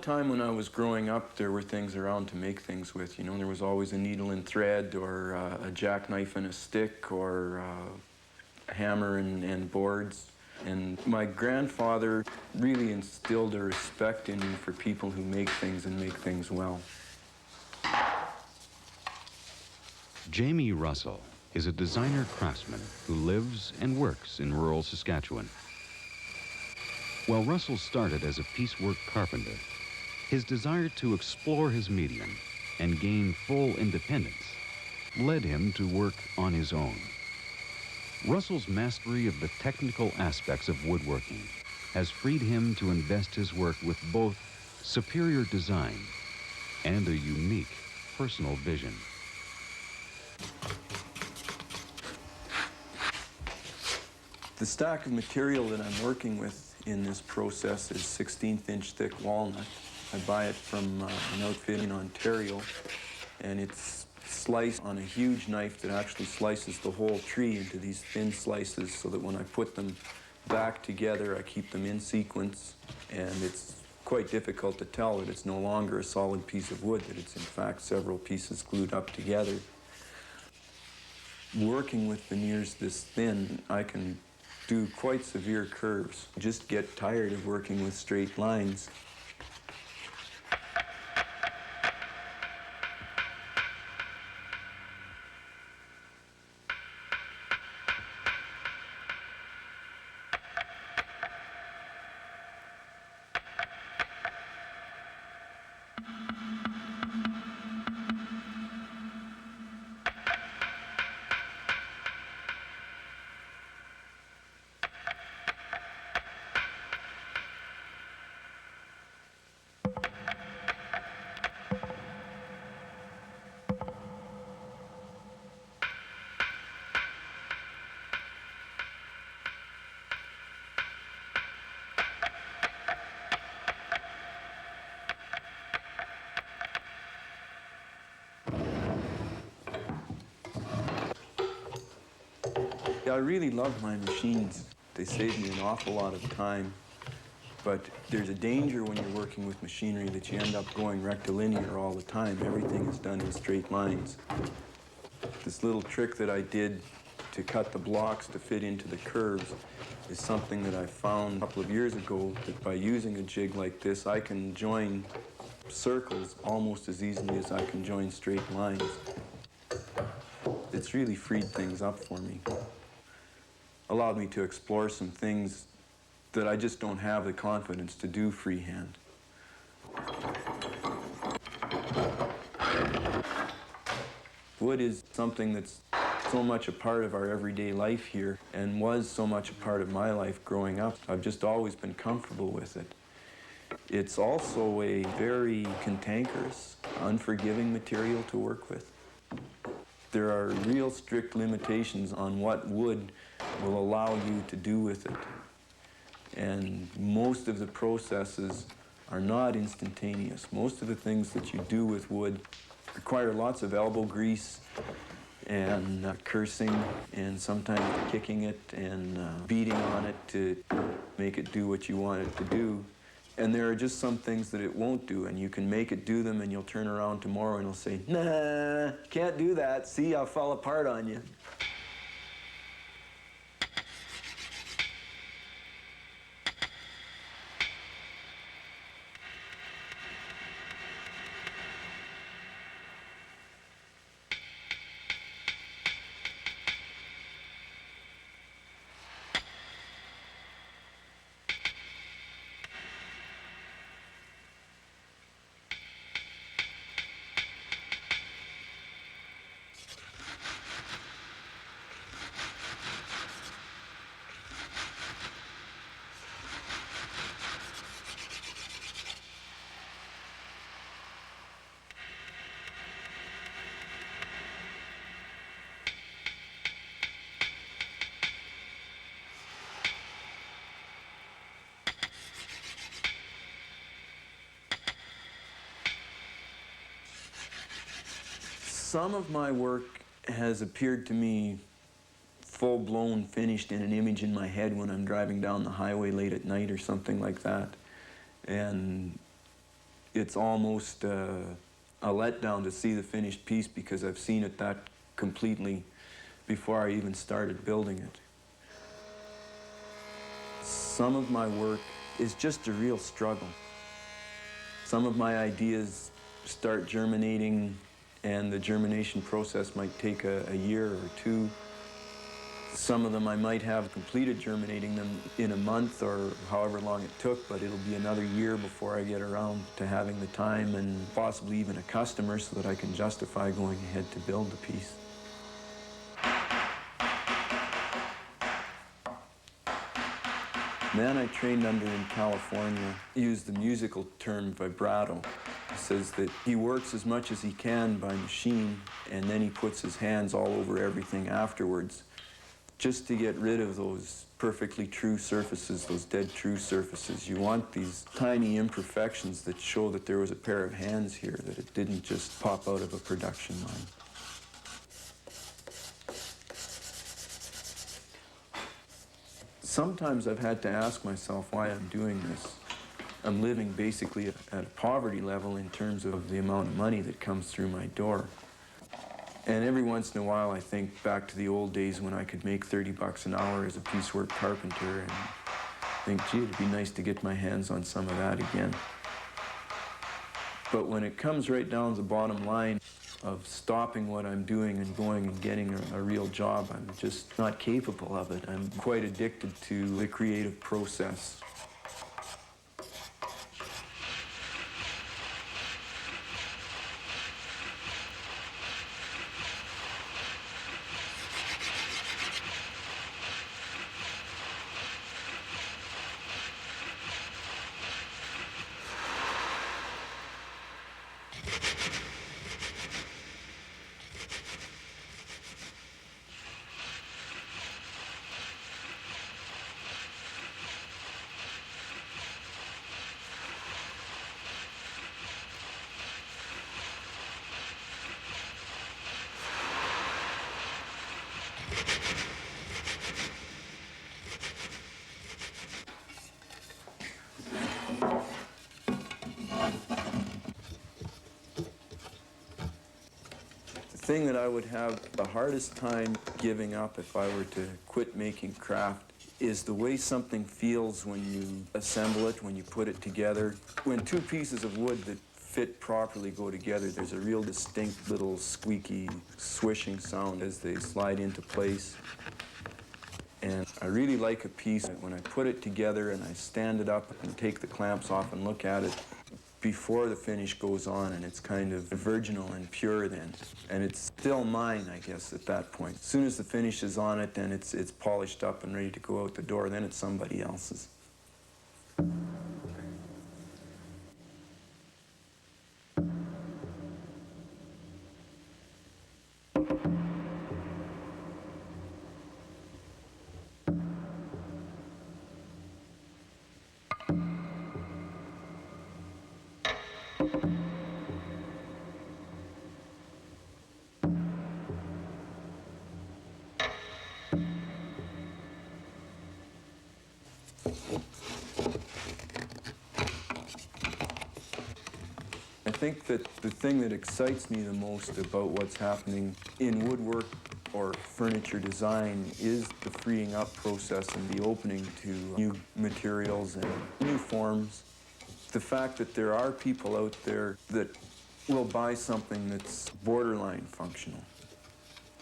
time when I was growing up, there were things around to make things with. You know, there was always a needle and thread, or a jackknife and a stick, or a hammer and boards. And my grandfather really instilled a respect in me for people who make things and make things well. Jamie Russell is a designer craftsman who lives and works in rural Saskatchewan. While Russell started as a piecework carpenter, his desire to explore his medium and gain full independence led him to work on his own. Russell's mastery of the technical aspects of woodworking has freed him to invest his work with both superior design and a unique personal vision. The stack of material that I'm working with in this process is 16th-inch thick walnut. I buy it from an outfit in Ontario, and it's sliced on a huge knife that actually slices the whole tree into these thin slices so that when I put them back together, I keep them in sequence, and it's quite difficult to tell that it's no longer a solid piece of wood, that it's in fact several pieces glued up together. Working with veneers this thin, I can do quite severe curves. I just get tired of working with straight lines. I really love my machines. They save me an awful lot of time, but there's a danger when you're working with machinery that you end up going rectilinear all the time. Everything is done in straight lines. This little trick that I did to cut the blocks to fit into the curves is something that I found a couple of years ago, that by using a jig like this, I can join circles almost as easily as I can join straight lines. It's really freed things up for me. Allowed me to explore some things that I just don't have the confidence to do freehand. Wood is something that's so much a part of our everyday life here, and was so much a part of my life growing up. I've just always been comfortable with it. It's also a very cantankerous, unforgiving material to work with. There are real strict limitations on what wood will allow you to do with it. And most of the processes are not instantaneous. Most of the things that you do with wood require lots of elbow grease and cursing, and sometimes kicking it and beating on it to make it do what you want it to do. And there are just some things that it won't do, and you can make it do them, and you'll turn around tomorrow and it'll say, "Nah, can't do that. See, I fell apart on you." Some of my work has appeared to me full-blown, finished in an image in my head when I'm driving down the highway late at night or something like that. And It's almost a letdown to see the finished piece because I've seen it that completely before I even started building it. Some of my work is just a real struggle. Some of my ideas start germinating, and the germination process might take a year or two. Some of them I might have completed germinating them in a month or however long it took, but it'll be another year before I get around to having the time and possibly even a customer so that I can justify going ahead to build the piece. The man I trained under in California used the musical term vibrato. He says that he works as much as he can by machine, and then he puts his hands all over everything afterwards, just to get rid of those perfectly true surfaces, those dead true surfaces. You want these tiny imperfections that show that there was a pair of hands here, that it didn't just pop out of a production line. Sometimes I've had to ask myself why I'm doing this. I'm living basically at a poverty level in terms of the amount of money that comes through my door. And every once in a while I think back to the old days when I could make 30 bucks an hour as a piecework carpenter and think, gee, it'd be nice to get my hands on some of that again. But when it comes right down to the bottom line of stopping what I'm doing and going and getting a real job, I'm just not capable of it. I'm quite addicted to the creative process. The thing that I would have the hardest time giving up if I were to quit making craft is the way something feels when you assemble it, when you put it together. When two pieces of wood that fit properly go together, there's a real distinct little squeaky, swishing sound as they slide into place. And I really like a piece when I put it together and I stand it up and take the clamps off and look at it before the finish goes on, and it's kind of virginal and pure then. And it's still mine, I guess, at that point. As soon as the finish is on it, then it's polished up and ready to go out the door, then it's somebody else's. I think that the thing that excites me the most about what's happening in woodwork or furniture design is the freeing up process and the opening to new materials and new forms. The fact that there are people out there that will buy something that's borderline functional,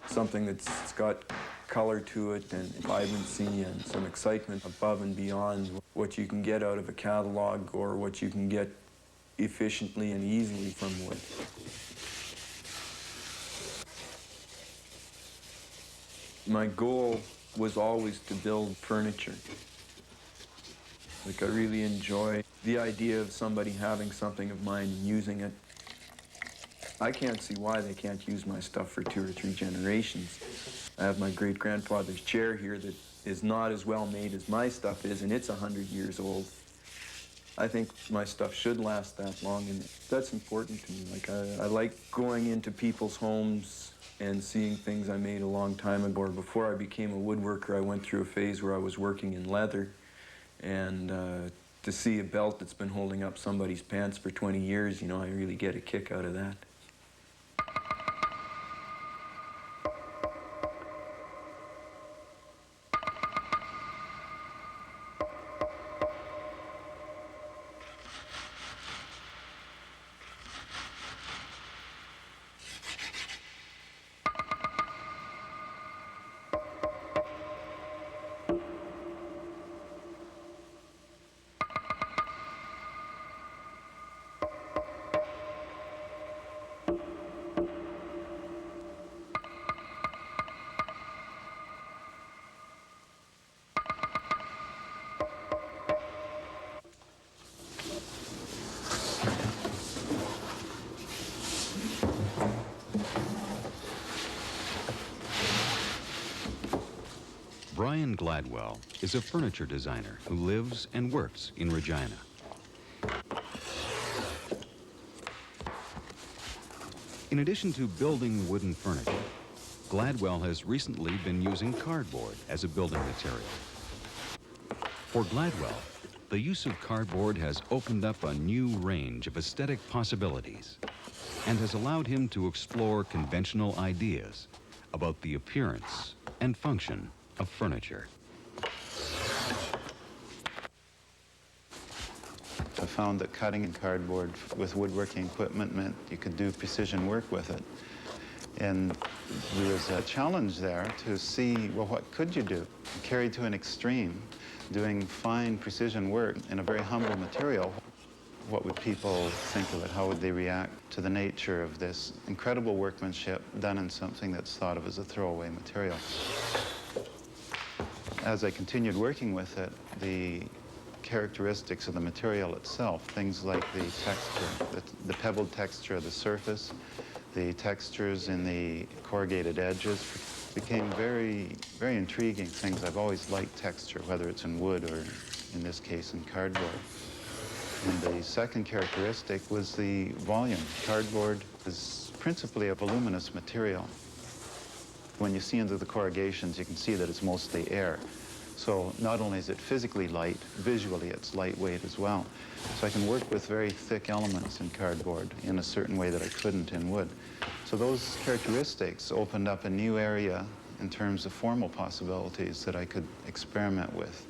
something that's got color to it and vibrancy and some excitement above and beyond what you can get out of a catalog or what you can get efficiently and easily from wood. My goal was always to build furniture. Like, I really enjoy the idea of somebody having something of mine and using it. I can't see why they can't use my stuff for 2 or 3 generations. I have my great-grandfather's chair here that is not as well made as my stuff is, and it's 100 years old. I think my stuff should last that long, and that's important to me. Like, I like going into people's homes and seeing things I made a long time ago. Before I became a woodworker, I went through a phase where I was working in leather, and To see a belt that's been holding up somebody's pants for 20 years, you know, I really get a kick out of that. Brian Gladwell is a furniture designer who lives and works in Regina. In addition to building wooden furniture, Gladwell has recently been using cardboard as a building material. For Gladwell, the use of cardboard has opened up a new range of aesthetic possibilities and has allowed him to explore conventional ideas about the appearance and function of furniture. I found that cutting cardboard with woodworking equipment meant you could do precision work with it. And there was a challenge there to see, well, what could you do? Carried to an extreme, doing fine precision work in a very humble material. What would people think of it? How would they react to the nature of this incredible workmanship done in something that's thought of as a throwaway material? As I continued working with it, the characteristics of the material itself, things like the texture, the pebbled texture of the surface, the textures in the corrugated edges, became very, very intriguing things. I've always liked texture, whether it's in wood or, in this case, in cardboard. And the second characteristic was the volume. Cardboard is principally a voluminous material. When you see into the corrugations, you can see that it's mostly air. So not only is it physically light, visually it's lightweight as well. So I can work with very thick elements in cardboard in a certain way that I couldn't in wood. So those characteristics opened up a new area in terms of formal possibilities that I could experiment with.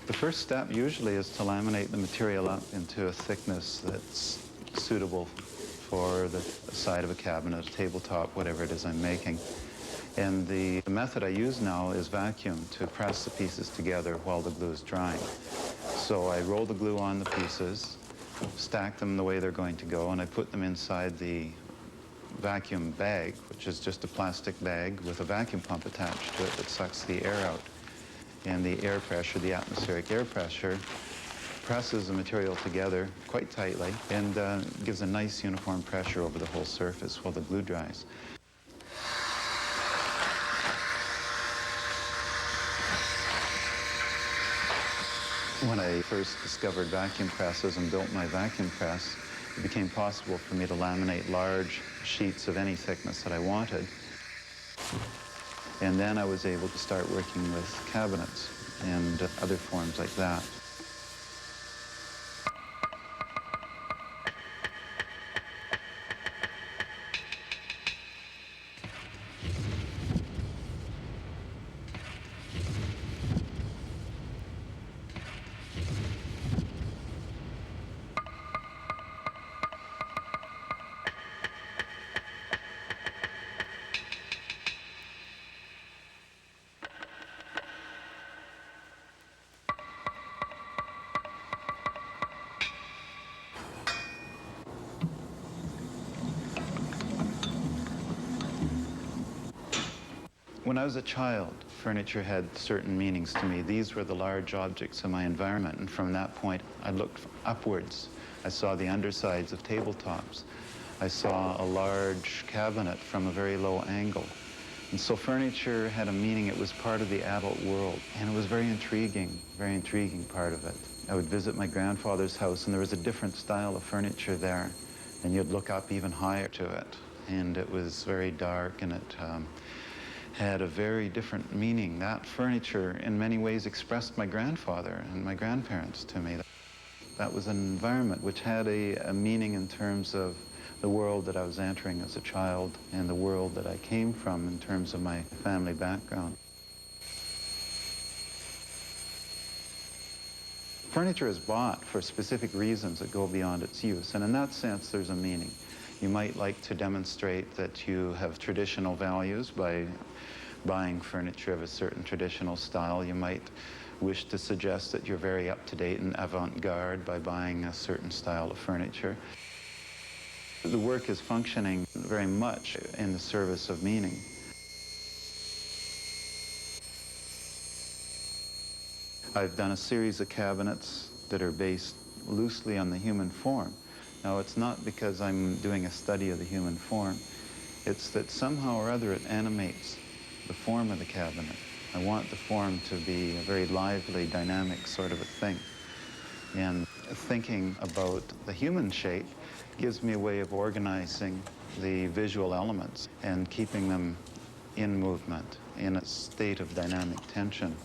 The first step usually is to laminate the material up into a thickness that's suitable for the side of a cabinet, a tabletop, whatever it is I'm making. And the method I use now is vacuum to press the pieces together while the glue is drying. So I roll the glue on the pieces, stack them the way they're going to go, and I put them inside the vacuum bag, which is just a plastic bag with a vacuum pump attached to it that sucks the air out. And the air pressure, the atmospheric air pressure, presses the material together quite tightly and gives a nice uniform pressure over the whole surface while the glue dries. When I first discovered vacuum presses and built my vacuum press, it became possible for me to laminate large sheets of any thickness that I wanted. And then I was able to start working with cabinets and other forms like that. When I was a child, furniture had certain meanings to me. These were the large objects in my environment, and from that point, I looked upwards. I saw the undersides of tabletops. I saw a large cabinet from a very low angle. And so furniture had a meaning. It was part of the adult world, and it was very intriguing part of it. I would visit my grandfather's house, and there was a different style of furniture there, and you'd look up even higher to it. And it was very dark, and it had a very different meaning. That furniture, in many ways, expressed my grandfather and my grandparents to me. That was an environment which had a meaning in terms of the world that I was entering as a child and the world that I came from in terms of my family background. Furniture is bought for specific reasons that go beyond its use, and in that sense, there's a meaning. You might like to demonstrate that you have traditional values by buying furniture of a certain traditional style. You might wish to suggest that you're very up-to-date and avant-garde by buying a certain style of furniture. The work is functioning very much in the service of meaning. I've done a series of cabinets that are based loosely on the human form. Now, it's not because I'm doing a study of the human form. It's that somehow or other it animates the form of the cabinet. I want the form to be a very lively, dynamic sort of a thing. And thinking about the human shape gives me a way of organizing the visual elements and keeping them in movement, in a state of dynamic tension.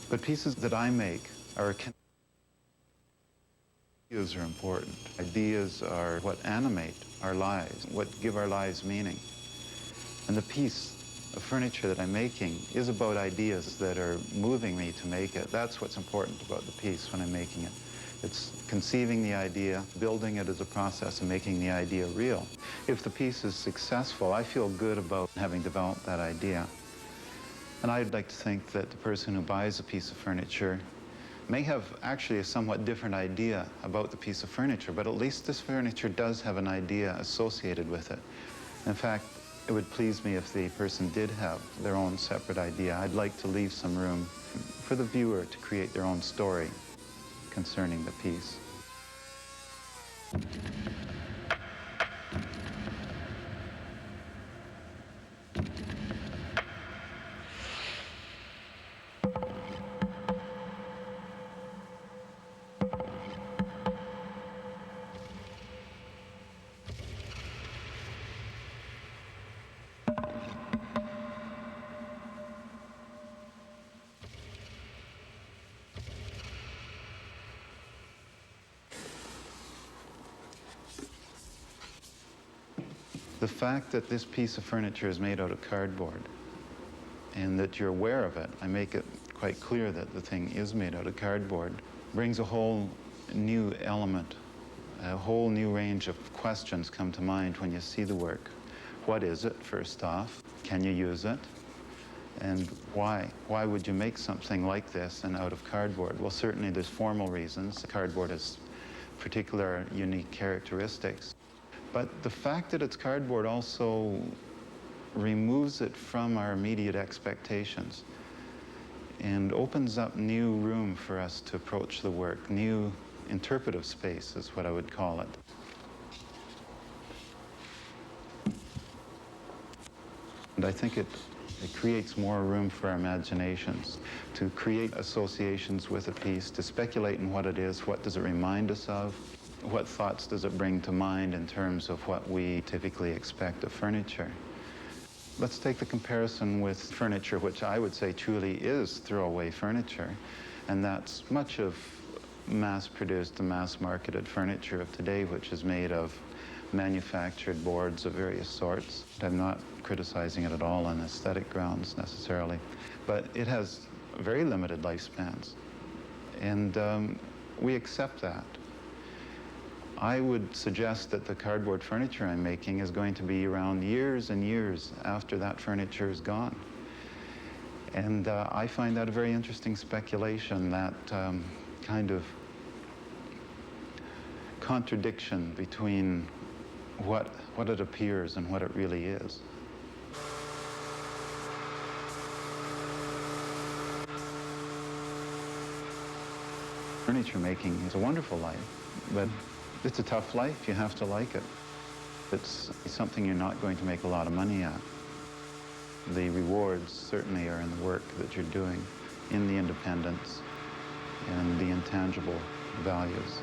But pieces that I make are ideas are important. Ideas are what animate our lives, what give our lives meaning. And the piece of furniture that I'm making is about ideas that are moving me to make it. That's what's important about the piece when I'm making it. It's conceiving the idea, building it as a process, and making the idea real. If the piece is successful, I feel good about having developed that idea. And I'd like to think that the person who buys a piece of furniture may have actually a somewhat different idea about the piece of furniture, but at least this furniture does have an idea associated with it. In fact, it would please me if the person did have their own separate idea. I'd like to leave some room for the viewer to create their own story concerning the piece. The fact that this piece of furniture is made out of cardboard and that you're aware of it, I make it quite clear that the thing is made out of cardboard, brings a whole new element, a whole new range of questions come to mind when you see the work. What is it, first off? Can you use it? And why? Why would you make something like this and out of cardboard? Well, certainly there's formal reasons. Cardboard has particular unique characteristics. But the fact that it's cardboard also removes it from our immediate expectations and opens up new room for us to approach the work. New interpretive space is what I would call it. And I think it creates more room for our imaginations to create associations with a piece, to speculate in what it is, what does it remind us of, what thoughts does it bring to mind in terms of what we typically expect of furniture. Let's take the comparison with furniture, which I would say truly is throwaway furniture, and that's much of mass-produced and mass-marketed furniture of today, which is made of manufactured boards of various sorts. I'm not criticizing it at all on aesthetic grounds necessarily, but it has very limited lifespans, and we accept that. I would suggest that the cardboard furniture I'm making is going to be around years and years after that furniture is gone. And I find that a very interesting speculation, that kind of contradiction between what it appears and what it really is. Furniture making is a wonderful life, but it's a tough life. You have to like it. It's something you're not going to make a lot of money at. The rewards certainly are in the work that you're doing, in the independence and the intangible values.